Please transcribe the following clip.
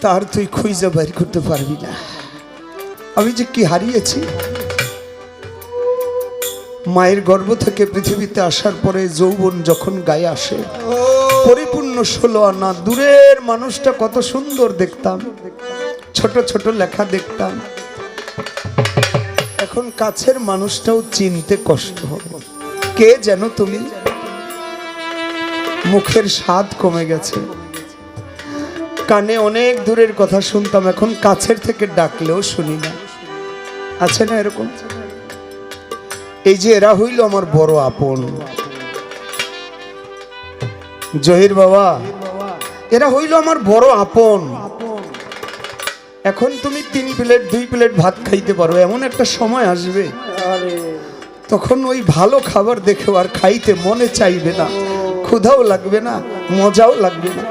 তার তুই খুঁজে বের করতে পারবি না। আমি যে কি হারিয়েছি, মায়ের গর্ভ থেকে পৃথিবীতে আসার পরে যৌবন যখন গায়ে আসে, পরিপূর্ণ 16 আনা, দূরের মানুষটা কত সুন্দর দেখতাম, ছোট ছোট লেখা দেখতাম। এখন কাছের মানুষটাও চিনতে কষ্ট হবে। কে যেন তুমি, মুখের স্বাদ কমে গেছে, কানে অনেক দূরের কথা শুনতাম, এখন কাছের থেকে ডাকলেও শুনি না। আছে না এরকম? এই যে এরা হইল আমার বড় আপন, জহির বাবা, এরা হইল আমার বড় আপন। এখন তুমি 3 প্লেট 2 প্লেট ভাত খাইতে পারো, এমন একটা সময় আসবে তখন ওই ভালো খাবার দেখেও আর খাইতে মনে চাইবে না, ক্ষুধাও লাগবে না, মজাও লাগবে না।